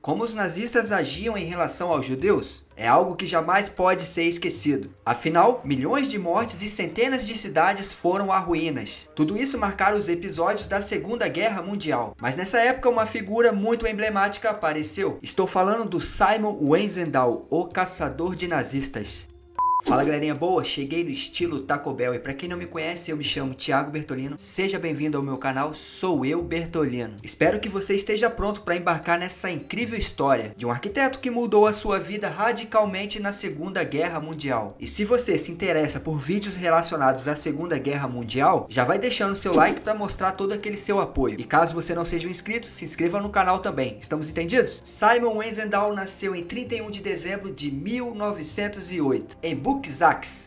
Como os nazistas agiam em relação aos judeus é algo que jamais pode ser esquecido. Afinal, milhões de mortes e centenas de cidades foram a ruínas. Tudo isso marcaram os episódios da Segunda Guerra Mundial. Mas nessa época uma figura muito emblemática apareceu. Estou falando do Simon Wiesenthal, o caçador de nazistas. Fala galerinha boa, cheguei no estilo Taco Bell e pra quem não me conhece, eu me chamo Thiago Bertolino. Seja bem-vindo ao meu canal, sou eu, Bertolino. Espero que você esteja pronto para embarcar nessa incrível história de um arquiteto que mudou a sua vida radicalmente na Segunda Guerra Mundial. E se você se interessa por vídeos relacionados à Segunda Guerra Mundial, já vai deixando seu like para mostrar todo aquele seu apoio. E caso você não seja um inscrito, se inscreva no canal também. Estamos entendidos? Simon Wiesenthal nasceu em 31 de dezembro de 1908, em Buczak,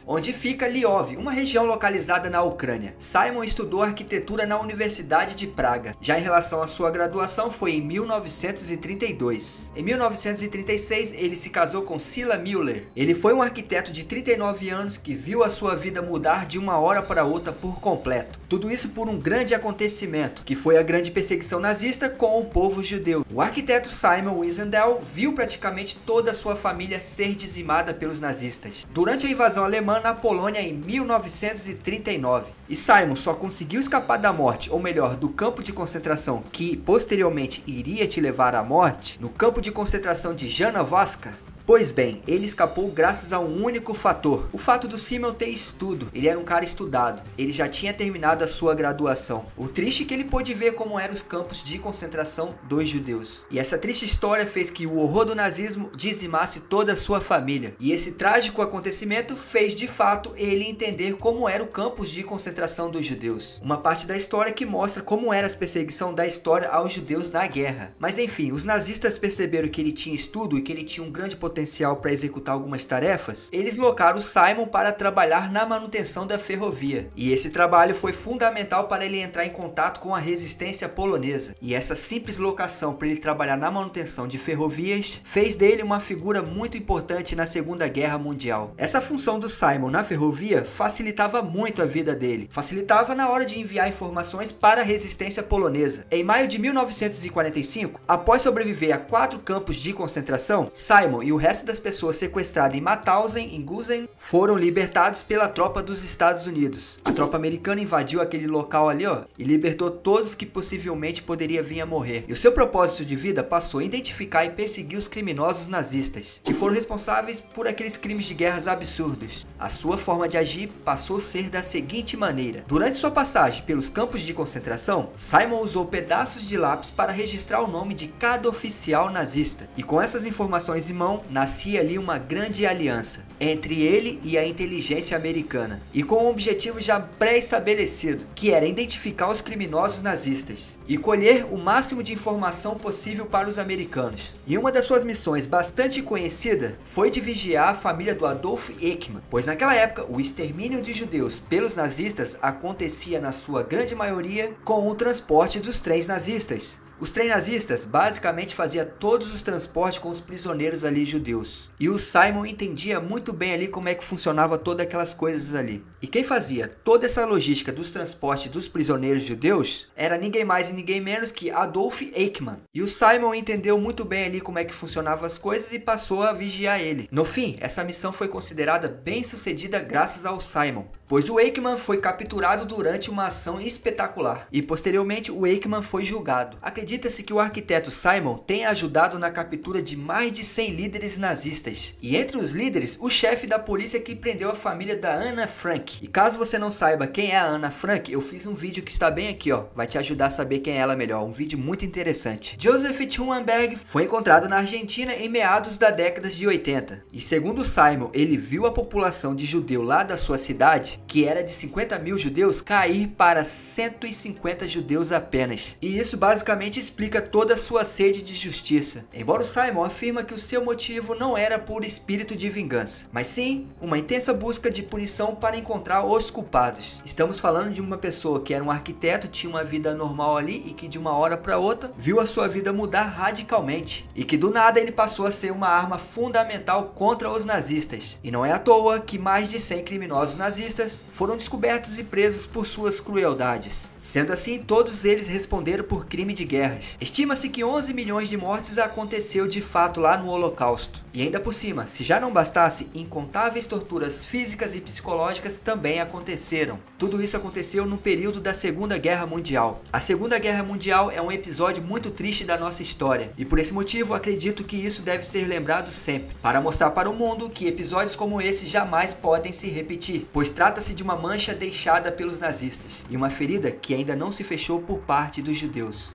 onde fica Lwów, uma região localizada na Ucrânia. Simon estudou arquitetura na Universidade de Praga. Já em relação à sua graduação foi em 1932. Em 1936 ele se casou com Sila Müller. Ele foi um arquiteto de 39 anos que viu a sua vida mudar de uma hora para outra por completo. Tudo isso por um grande acontecimento, que foi a grande perseguição nazista com o povo judeu. O arquiteto Simon Wiesenthal viu praticamente toda a sua família ser dizimada pelos nazistas durante a invasão alemã na Polônia em 1939. E Simon só conseguiu escapar da morte, ou melhor, do campo de concentração que posteriormente iria te levar à morte, no campo de concentração de Janowska. Pois bem, ele escapou graças a um único fator, o fato do Simon ter estudo. Ele era um cara estudado, ele já tinha terminado a sua graduação. O triste é que ele pôde ver como eram os campos de concentração dos judeus. E essa triste história fez que o horror do nazismo dizimasse toda a sua família. E esse trágico acontecimento fez de fato ele entender como eram os campos de concentração dos judeus. Uma parte da história que mostra como era a perseguição da história aos judeus na guerra. Mas enfim, os nazistas perceberam que ele tinha estudo e que ele tinha um grande potencial para executar algumas tarefas. Eles locaram o Simon para trabalhar na manutenção da ferrovia. E esse trabalho foi fundamental para ele entrar em contato com a resistência polonesa. E essa simples locação para ele trabalhar na manutenção de ferrovias fez dele uma figura muito importante na Segunda Guerra Mundial. Essa função do Simon na ferrovia facilitava muito a vida dele. Facilitava na hora de enviar informações para a resistência polonesa. Em maio de 1945, após sobreviver a 4 campos de concentração, Simon e o resto das pessoas sequestradas em Mauthausen, em Gusen, foram libertados pela tropa dos Estados Unidos. A tropa americana invadiu aquele local ali, e libertou todos que possivelmente poderiam vir a morrer. E o seu propósito de vida passou a identificar e perseguir os criminosos nazistas, que foram responsáveis por aqueles crimes de guerras absurdos. A sua forma de agir passou a ser da seguinte maneira: durante sua passagem pelos campos de concentração, Simon usou pedaços de lápis para registrar o nome de cada oficial nazista. E com essas informações em mão, nascia ali uma grande aliança entre ele e a inteligência americana, e com um objetivo já pré-estabelecido, que era identificar os criminosos nazistas e colher o máximo de informação possível para os americanos. E uma das suas missões bastante conhecida foi de vigiar a família do Adolf Eichmann, pois naquela época o extermínio de judeus pelos nazistas acontecia na sua grande maioria com o transporte dos trens nazistas. Os trens nazistas basicamente faziam todos os transportes com os prisioneiros ali judeus. E o Simon entendia muito bem ali como é que funcionava todas aquelas coisas ali. E quem fazia toda essa logística dos transportes dos prisioneiros judeus era ninguém mais e ninguém menos que Adolf Eichmann. E o Simon entendeu muito bem ali como é que funcionavam as coisas e passou a vigiar ele. No fim, essa missão foi considerada bem sucedida graças ao Simon, pois o Eichmann foi capturado durante uma ação espetacular. E posteriormente o Eichmann foi julgado. Acredita-se que o arquiteto Simon tenha ajudado na captura de mais de 100 líderes nazistas. E entre os líderes, o chefe da polícia que prendeu a família da Anna Frank. E caso você não saiba quem é a Anna Frank, eu fiz um vídeo que está bem aqui, vai te ajudar a saber quem é ela melhor. Um vídeo muito interessante. Joseph Schumanberg foi encontrado na Argentina em meados da década de 80. E segundo Simon, ele viu a população de judeu lá da sua cidade, que era de 50 mil judeus, cair para 150 judeus apenas. E isso basicamente explica toda a sua sede de justiça. Embora o Simon afirma que o seu motivo não era por espírito de vingança, mas sim uma intensa busca de punição para encontrar os culpados. Estamos falando de uma pessoa que era um arquiteto, tinha uma vida normal ali e que de uma hora para outra viu a sua vida mudar radicalmente. E que do nada ele passou a ser uma arma fundamental contra os nazistas. E não é à toa que mais de 100 criminosos nazistas foram descobertos e presos por suas crueldades. Sendo assim, todos eles responderam por crime de guerra. guerras. Estima-se que 11 milhões de mortes aconteceu de fato lá no Holocausto. E ainda por cima, se já não bastasse, incontáveis torturas físicas e psicológicas também aconteceram. Tudo isso aconteceu no período da Segunda Guerra Mundial. A Segunda Guerra Mundial é um episódio muito triste da nossa história, e por esse motivo acredito que isso deve ser lembrado sempre, para mostrar para o mundo que episódios como esse jamais podem se repetir, pois trata-se de uma mancha deixada pelos nazistas, e uma ferida que ainda não se fechou por parte dos judeus.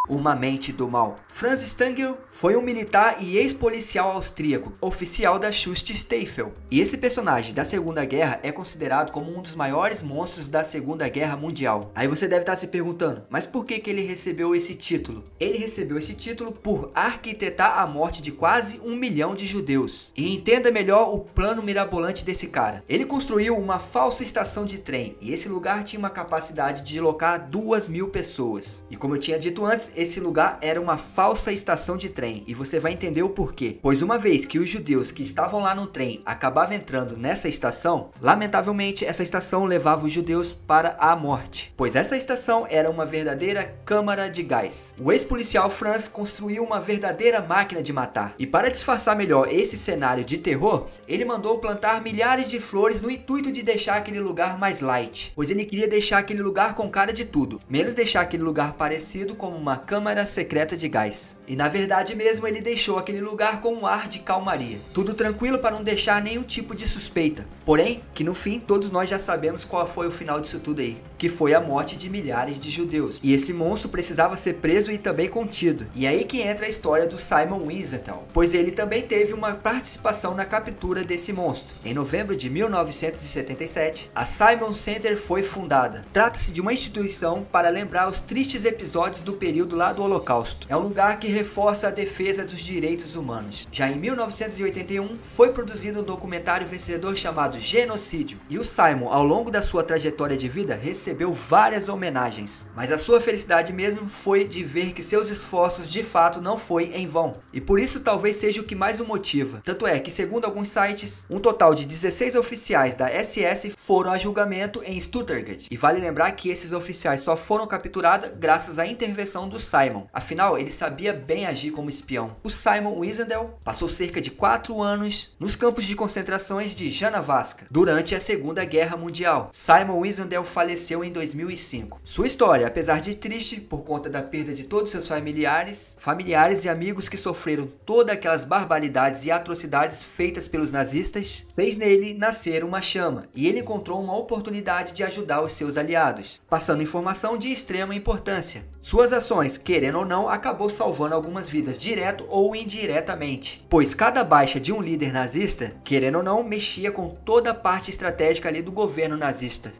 Uma mente do mal. Franz Stangl foi um militar e ex-policial austríaco, oficial da Schutzstaffel. E esse personagem da Segunda Guerra é considerado como um dos maiores monstros da Segunda Guerra Mundial. Aí você deve estar se perguntando, mas por que ele recebeu esse título? Ele recebeu esse título por arquitetar a morte de quase 1 milhão de judeus. E entenda melhor o plano mirabolante desse cara. Ele construiu uma falsa estação de trem, e esse lugar tinha uma capacidade de locar 2.000 pessoas. E como eu tinha dito antes, esse lugar era uma falsa estação de trem, e você vai entender o porquê. Pois uma vez que os judeus que estavam lá no trem acabavam entrando nessa estação, lamentavelmente essa estação levava os judeus para a morte, pois essa estação era uma verdadeira câmara de gás. O ex-policial Franz construiu uma verdadeira máquina de matar, e para disfarçar melhor esse cenário de terror, ele mandou plantar milhares de flores no intuito de deixar aquele lugar mais light, pois ele queria deixar aquele lugar com cara de tudo, menos deixar aquele lugar parecido como uma câmara secreta de gás. E na verdade mesmo ele deixou aquele lugar com um ar de calmaria. Tudo tranquilo para não deixar nenhum tipo de suspeita. Porém, que no fim todos nós já sabemos qual foi o final disso tudo aí. Que foi a morte de milhares de judeus. E esse monstro precisava ser preso e também contido. E é aí que entra a história do Simon Wiesenthal, pois ele também teve uma participação na captura desse monstro. Em novembro de 1977, a Simon Center foi fundada. Trata-se de uma instituição para lembrar os tristes episódios do período lá do Holocausto. É um lugar que reforça a defesa dos direitos humanos. Já em 1981, foi produzido um documentário vencedor chamado Genocídio. E o Simon, ao longo da sua trajetória de vida, recebeu várias homenagens. Mas a sua felicidade mesmo foi de ver que seus esforços de fato não foi em vão. E por isso talvez seja o que mais o motiva. Tanto é que, segundo alguns sites, um total de 16 oficiais da SS foram a julgamento em Stuttgart. E vale lembrar que esses oficiais só foram capturados graças à intervenção do Simon. Afinal, ele sabia bem agir como espião. O Simon Wiesenthal passou cerca de 4 anos nos campos de concentrações de Janavska durante a Segunda Guerra Mundial. Simon Wiesenthal faleceu em 2005. Sua história, apesar de triste por conta da perda de todos seus familiares e amigos que sofreram todas aquelas barbaridades e atrocidades feitas pelos nazistas, fez nele nascer uma chama, e ele encontrou uma oportunidade de ajudar os seus aliados, passando informação de extrema importância. Suas ações, querendo ou não, acabou salvando algumas vidas, direto ou indiretamente, pois cada baixa de um líder nazista, querendo ou não, mexia com toda a parte estratégica ali do governo nazista.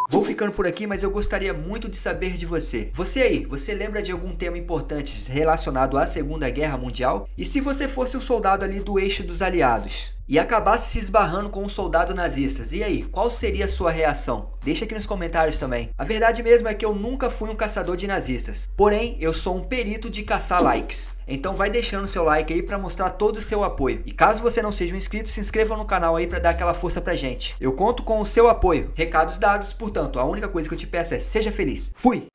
Vou ficando por aqui, mas eu gostaria muito de saber de você. Você aí, você lembra de algum tema importante relacionado à Segunda Guerra Mundial? E se você fosse um soldado ali do eixo dos aliados e acabasse se esbarrando com um soldado nazistas, e aí, qual seria a sua reação? Deixa aqui nos comentários também. A verdade mesmo é que eu nunca fui um caçador de nazistas, porém eu sou um perito de caçar likes. Então vai deixando seu like aí para mostrar todo o seu apoio. E caso você não seja um inscrito, se inscreva no canal aí para dar aquela força pra gente. Eu conto com o seu apoio. Recados dados, portanto, a única coisa que eu te peço é seja feliz. Fui!